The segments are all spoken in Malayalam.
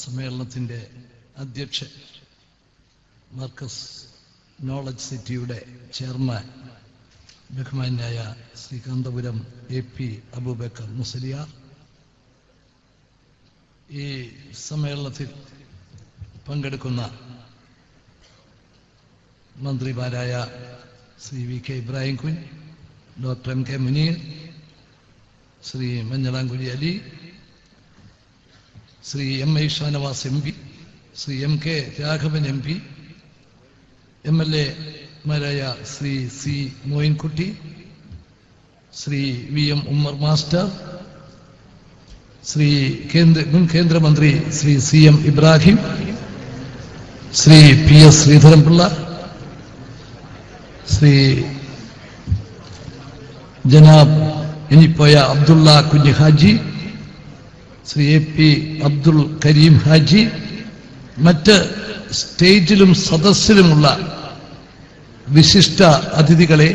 സമ്മേളനത്തിൻ്റെ അധ്യക്ഷൻ, മർക്കസ് നോളജ് സിറ്റിയുടെ ചെയർമാൻ ബഹുമാന്യായ ശ്രീ കാന്തപുരം AP അബൂബക്കർ മുസ്ലിയാർ, ഈ സമ്മേളനത്തിൽ പങ്കെടുക്കുന്ന മന്ത്രിമാരായ Shri VK Ibrahim Kunju, doctor MK Muneer, Shri Manjalamkuzhi Ali, Shri MI Shanavas MP, Shri MK Raghavan MP, MLA-മാരായ Shri C Moyinkutty, Shri VM Ummer master, Shri മുൻ കേന്ദ്രമന്ത്രി ശ്രീ CM ഇബ്രാഹിം, ശ്രീ PS ശ്രീധരൻപിള്ള, ശ്രീ ജനാബ് ഇനിപ്പോയ അബ്ദുള്ള കുഞ്ഞ് ഹാജി, ശ്രീ AP അബ്ദുൽ കരീം ഹാജി, മറ്റ് സ്റ്റേജിലും സദസ്സിലുമുള്ള വിശിഷ്ട അതിഥികളെ,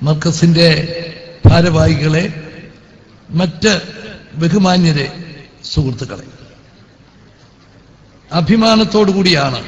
മർക്കസിന്റെ ഭാരവാഹികളെ, മറ്റ് ബഹുമാന്യരെ, സുഹൃത്തുക്കളെ, അഭിമാനത്തോടുകൂടിയാണ്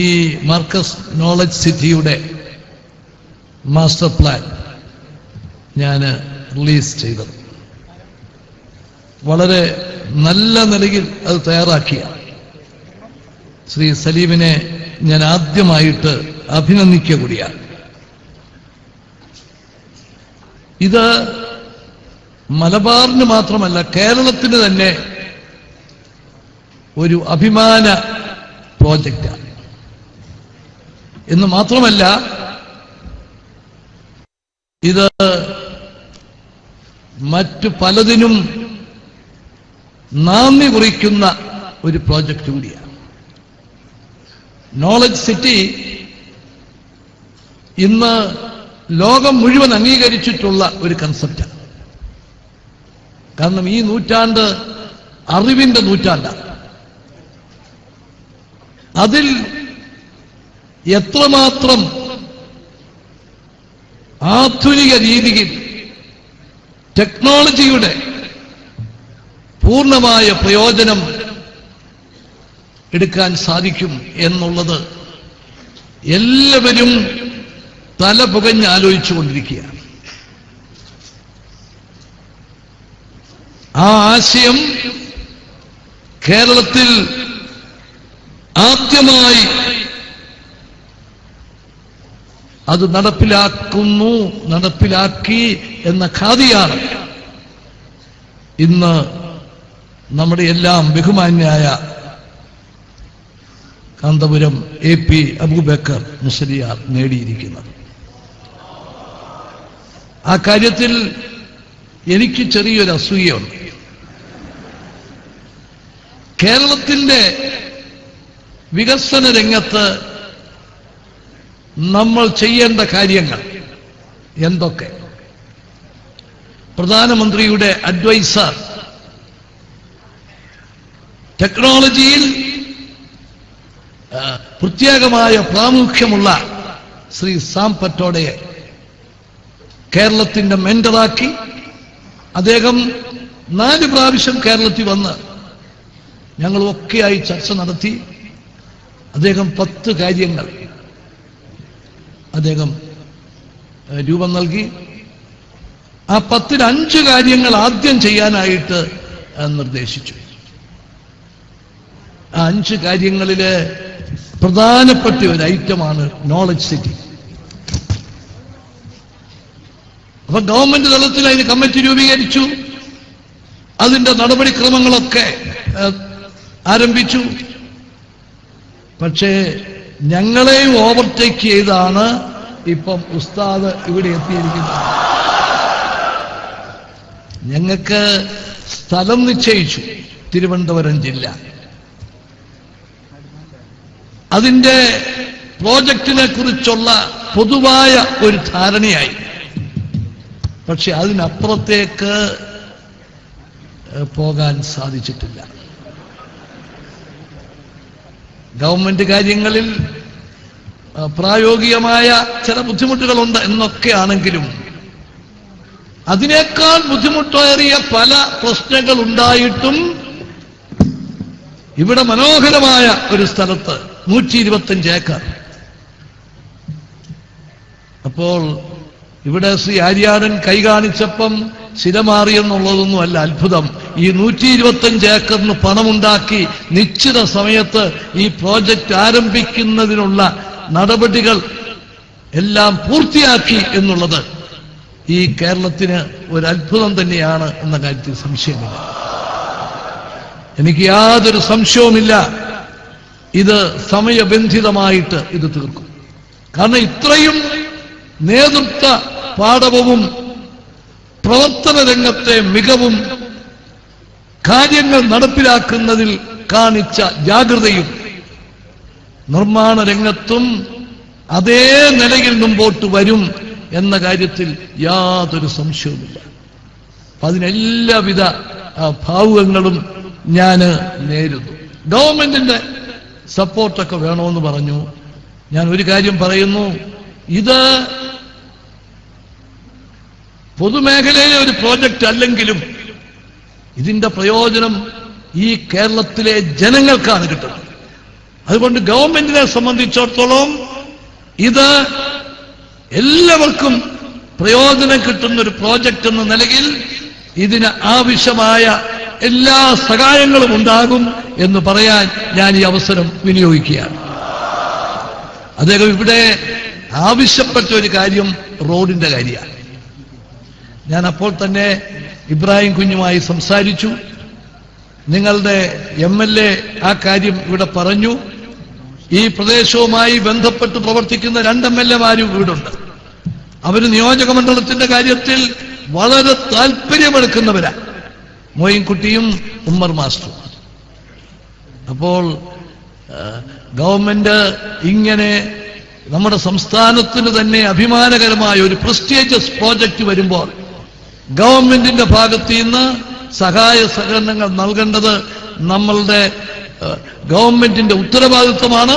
ഈ മർക്കസ് നോളജ് സിറ്റിയുടെ മാസ്റ്റർ പ്ലാൻ ഞാൻ റിലീസ് ചെയ്തത്. വളരെ നല്ല നിലയിൽ അത് തയ്യാറാക്കിയ ശ്രീ സലീമിനെ ഞാൻ ആദ്യമായിട്ട് അഭിനന്ദിക്കുക കൂടിയാണ്. ഇത് മലബാറിന് മാത്രമല്ല, കേരളത്തിന് തന്നെ ഒരു അഭിമാന പ്രോജക്റ്റാണ് എന്ന് മാത്രമല്ല, ഇത് മറ്റു പലതിനും നാന്ദി കുറിക്കുന്ന ഒരു പ്രോജക്റ്റ് കൂടിയാണ്. നോളജ് സിറ്റി ഇന്ന് ലോകം മുഴുവൻ അംഗീകരിച്ചിട്ടുള്ള ഒരു കൺസെപ്റ്റാണ്. കാരണം ഈ നൂറ്റാണ്ട് അറിവിന്റെ നൂറ്റാണ്ടാണ്. അതിൽ എത്രമാത്രം ആധുനിക രീതിയിൽ ടെക്നോളജിയുടെ പൂർണ്ണമായ പ്രയോജനം എടുക്കാൻ സാധിക്കും എന്നുള്ളത് എല്ലാവരും തല പുകഞ്ഞ് ആലോചിച്ചുകൊണ്ടിരിക്കുകയാണ്. ആ ആശയം കേരളത്തിൽ ആദ്യമായി അത് നടപ്പിലാക്കി എന്ന ഖാദിയാണ് ഇന്ന് നമ്മുടെ എല്ലാം ബഹുമാന്യായ കാന്തപുരം AP അബൂബക്കർ മുസ്ലിയാർ നേടിയിരിക്കുന്നത്. ആ കാര്യത്തിൽ എനിക്ക് ചെറിയൊരു അസൂയയുണ്ട്. കേരളത്തിന്റെ വികസന രംഗത്ത് നമ്മൾ ചെയ്യേണ്ട കാര്യങ്ങൾ എന്തൊക്കെ? പ്രധാനമന്ത്രിയുടെ അഡ്വൈസർ, ടെക്നോളജിയിൽ പ്രത്യേകമായ പ്രാമുഖ്യമുള്ള ശ്രീ സാം പറ്റോഡയെ കേരളത്തിന്റെ മെന്ററാക്കി, അദ്ദേഹം 4 പ്രാവശ്യം കേരളത്തിൽ വന്ന് ഞങ്ങളൊക്കെയായി ചർച്ച നടത്തി. അദ്ദേഹം 10 കാര്യങ്ങൾ അദ്ദേഹം രൂപം നൽകി. ആ 10-ൽ 5 കാര്യങ്ങൾ ആദ്യം ചെയ്യാനായിട്ട് നിർദ്ദേശിച്ചു. ആ 5 കാര്യങ്ങളില് പ്രധാനപ്പെട്ട ഒരു ഐറ്റമാണ് നോളജ് സിറ്റി. അപ്പൊ ഗവൺമെന്റ് തലത്തിൽ അതിന് കമ്മിറ്റി രൂപീകരിച്ചു. അതിന്റെ നടപടിക്രമങ്ങളൊക്കെ ആരംഭിച്ചു. പക്ഷേ ഞങ്ങളെയും ഓവർടേക്ക് ചെയ്താണ് ഇപ്പം ഉസ്താദ് ഇവിടെ എത്തിയിരിക്കുന്നത്. ഞങ്ങൾക്ക് സ്ഥലം നിശ്ചയിച്ചു, തിരുവനന്തപുരം ജില്ല. അതിന്റെ പ്രോജക്റ്റിനെ കുറിച്ചുള്ള പൊതുവായ ഒരു ധാരണയായി. പക്ഷെ അതിനപ്പുറത്തേക്ക് പോകാൻ സാധിച്ചിട്ടില്ല. ഗവൺമെന്റ് കാര്യങ്ങളിൽ പ്രായോഗികമായ ചില ബുദ്ധിമുട്ടുകളുണ്ട് എന്നൊക്കെയാണെങ്കിലും അതിനേക്കാൾ ബുദ്ധിമുട്ടേറിയ പല പ്രശ്നങ്ങൾ ഉണ്ടായിട്ടും ഇവിടെ മനോഹരമായ ഒരു സ്ഥലത്ത് 125 ഏക്കർ. അപ്പോൾ ഇവിടെ ശ്രീ ആര്യാടൻ കൈ കാണിച്ചപ്പം സ്ഥിരമാറിയെന്നുള്ളതൊന്നും അല്ല അത്ഭുതം. ഈ 125 ഏക്കറിന് പണമുണ്ടാക്കി നിശ്ചിത സമയത്ത് ഈ പ്രോജക്റ്റ് ആരംഭിക്കുന്നതിനുള്ള നടപടികൾ എല്ലാം പൂർത്തിയാക്കി എന്നുള്ളത് ഈ കേരളത്തിന് ഒരു അത്ഭുതം തന്നെയാണ് എന്ന കാര്യത്തിൽ സംശയമില്ല. എനിക്ക് യാതൊരു സംശയവുമില്ല ഇത് സമയബന്ധിതമായിട്ട് ഇത് തീർക്കും. കാരണം ഇത്രയും നേതൃത്വ പാടവവും പ്രവർത്തന രംഗത്തെ മികവും കാര്യങ്ങൾ നടപ്പിലാക്കുന്നതിൽ കാണിച്ച ജാഗ്രതയും നിർമ്മാണ രംഗത്തും അതേ നിലയിൽ മുമ്പോട്ട് വരും എന്ന കാര്യത്തിൽ യാതൊരു സംശയവുമില്ല. അതിനെല്ലാവിധ ഭാവുകങ്ങളും ഞാൻ നേരുന്നു. ഗവൺമെന്റിന്റെ സപ്പോർട്ടൊക്കെ വേണമെന്ന് പറഞ്ഞു. ഞാൻ ഒരു കാര്യം പറയുന്നു, ഇത് പൊതുമേഖലയിലെ ഒരു പ്രോജക്റ്റ് അല്ലെങ്കിലും ഇതിന്റെ പ്രയോജനം ഈ കേരളത്തിലെ ജനങ്ങൾക്കാണ് കിട്ടുന്നത്. അതുകൊണ്ട് ഗവൺമെന്റിനെ സംബന്ധിച്ചിടത്തോളം ഇത് എല്ലാവർക്കും പ്രയോജനം കിട്ടുന്ന ഒരു പ്രോജക്റ്റ് എന്ന നിലയിൽ ഇതിന് ആവശ്യമായ എല്ലാ സഹായങ്ങളും ഉണ്ടാകും എന്ന് പറയാൻ ഞാൻ ഈ അവസരം വിനിയോഗിക്കുകയാണ്. അദ്ദേഹം ഇവിടെ ആവശ്യപ്പെട്ട ഒരു കാര്യം റോഡിന്റെ കാര്യമാണ്. ഞാൻ അപ്പോൾ തന്നെ ഇബ്രാഹിം കുഞ്ഞുമായി സംസാരിച്ചു. നിങ്ങളുടെ MLA ആ കാര്യം ഇവിടെ പറഞ്ഞു. ഈ പ്രദേശവുമായി ബന്ധപ്പെട്ട് പ്രവർത്തിക്കുന്ന 2 MLA-മാരും ഇവിടുണ്ട്. അവർ നിയോജക മണ്ഡലത്തിന്റെ കാര്യത്തിൽ വളരെ താല്പര്യമെടുക്കുന്നവരാ, മോയിൻകുട്ടിയും ഉമ്മർ മാസ്റ്ററും. അപ്പോൾ ഗവൺമെന്റ് ഇങ്ങനെ നമ്മുടെ സംസ്ഥാനത്തിന് തന്നെ അഭിമാനകരമായ ഒരു പ്രസ്റ്റീജിയസ് പ്രോജക്റ്റ് വരുമ്പോൾ ഗവൺമെന്റിന്റെ ഭാഗത്ത് നിന്ന് സഹായ സഹകരണങ്ങൾ നൽകേണ്ടത് നമ്മളുടെ ഗവൺമെന്റിന്റെ ഉത്തരവാദിത്വമാണ്.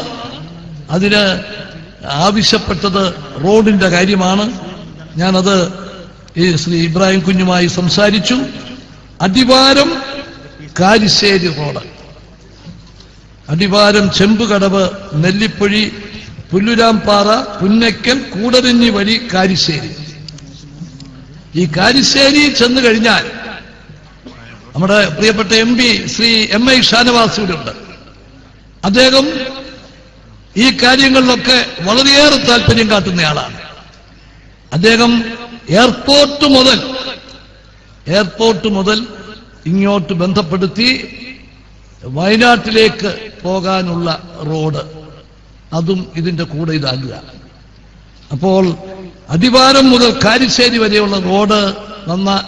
അതിന് ആവശ്യപ്പെട്ടത് റോഡിന്റെ കാര്യമാണ്. ഞാനത് ഈ ശ്രീ ഇബ്രാഹിം കുഞ്ഞുമായി സംസാരിച്ചു. അടിവാരം കാരിശ്ശേരി റോഡ്, അടിവാരം ചെമ്പുകടവ്, നെല്ലിപ്പൊഴി, പുല്ലുരാംപാറ, പുന്നക്കൽ, കൂടരഞ്ഞി വഴി കാരിശ്ശേരി. ഈ കാരിശ്ശേരി ചെന്നു കഴിഞ്ഞാൽ നമ്മുടെ പ്രിയപ്പെട്ട MP ശ്രീ MI ഷാനവാസ് ഉണ്ട്. അദ്ദേഹം ഈ കാര്യങ്ങളിലൊക്കെ വളരെയേറെ താല്പര്യം കാട്ടുന്നയാളാണ്. അദ്ദേഹം എയർപോർട്ട് മുതൽ ഇങ്ങോട്ട് ബന്ധപ്പെടുത്തി വയനാട്ടിലേക്ക് പോകാനുള്ള റോഡ് അതും ഇതിന്റെ കൂടെ ഇതാകുക. അപ്പോൾ അടിവാരം മുതൽ കാരിശ്ശേരി വരെയുള്ള റോഡ്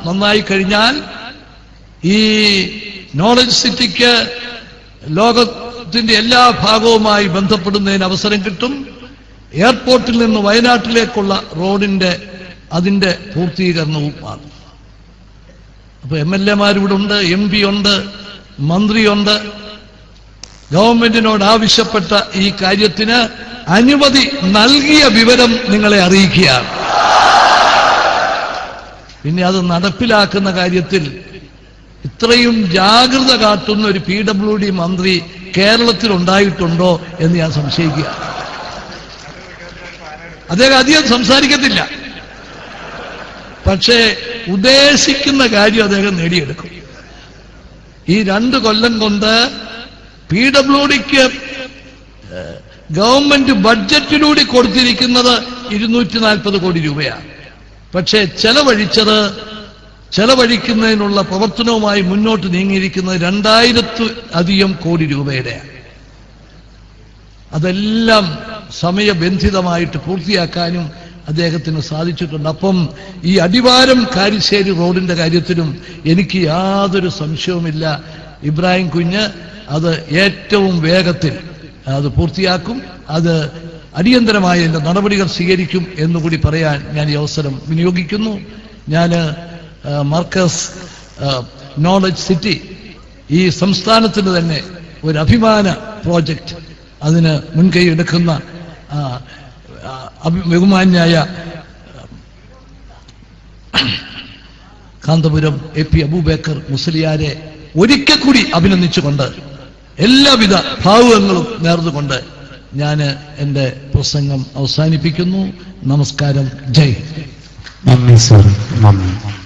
നന്നായി കഴിഞ്ഞാൽ ഈ നോളജ് സിറ്റിക്ക് ലോകത്തിന്റെ എല്ലാ ഭാഗവുമായി ബന്ധപ്പെടുന്നതിന് അവസരം കിട്ടും. എയർപോർട്ടിൽ നിന്ന് വയനാട്ടിലേക്കുള്ള റോഡിന്റെ അതിന്റെ പൂർത്തീകരണവും ആണ്. അപ്പൊ MLA-മാരിവിടെ ഉണ്ട്, MP ഉണ്ട്, മന്ത്രിയുണ്ട്. ഗവൺമെന്റിനോട് ആവശ്യപ്പെട്ട ഈ കാര്യത്തിന് അനുമതി നൽകിയ വിവരം നിങ്ങളെ അറിയിക്കുകയാണ്. പിന്നെ അത് നടപ്പിലാക്കുന്ന കാര്യത്തിൽ ഇത്രയും ജാഗ്രത കാട്ടുന്ന ഒരു PWD മന്ത്രി കേരളത്തിൽ ഉണ്ടായിട്ടുണ്ടോ എന്ന് ഞാൻ സംശയിക്കുക. അദ്ദേഹം അധികം സംസാരിക്കത്തില്ല, പക്ഷേ ഉദ്ദേശിക്കുന്ന കാര്യം അദ്ദേഹം നേടിയെടുക്കും. ഈ 2 കൊല്ലം കൊണ്ട് PWDക്ക് ഗവൺമെന്റ് ബഡ്ജറ്റിലൂടെ കൊടുത്തിരിക്കുന്നത് 240 കോടി രൂപയാണ്. പക്ഷേ ചെലവഴിക്കുന്നതിനുള്ള പ്രവർത്തനവുമായി മുന്നോട്ട് നീങ്ങിയിരിക്കുന്നത് 2000 കോടി രൂപയുടെയാണ്. അതെല്ലാം സമയബന്ധിതമായിട്ട് പൂർത്തിയാക്കാനും അദ്ദേഹത്തിന് സാധിച്ചിട്ടുണ്ട്. അപ്പം ഈ അടിവാരം കാരിശ്ശേരി റോഡിന്റെ കാര്യത്തിലും എനിക്ക് യാതൊരു സംശയവുമില്ല, ഇബ്രാഹിം കുഞ്ഞ് അത് ഏറ്റവും വേഗത്തിൽ അത് പൂർത്തിയാക്കും. അത് അടിയന്തരമായ നടപടികൾ സ്വീകരിക്കും എന്നുകൂടി പറയാൻ ഞാൻ ഈ അവസരം വിനിയോഗിക്കുന്നു. ഞാൻ മർക്കസ് നോളജ് സിറ്റി ഈ സംസ്ഥാനത്തിന് തന്നെ ഒരു അഭിമാന പ്രോജക്റ്റ് അതിന് മുൻകൈ എടുക്കുന്ന ബഹുമാന്യായ കാന്തപുരം AP അബൂബക്കർ മുസ്ലിയാരെ ഒരിക്കൽ കൂടി അഭിനന്ദിച്ചുകൊണ്ട് എല്ലാവിധ ഭാവുകങ്ങളും നേർന്നുകൊണ്ട് ഞാൻ എൻ്റെ പ്രസംഗം അവസാനിപ്പിക്കുന്നു. നമസ്കാരം. ജയ്. നന്ദി സർ, നന്ദി.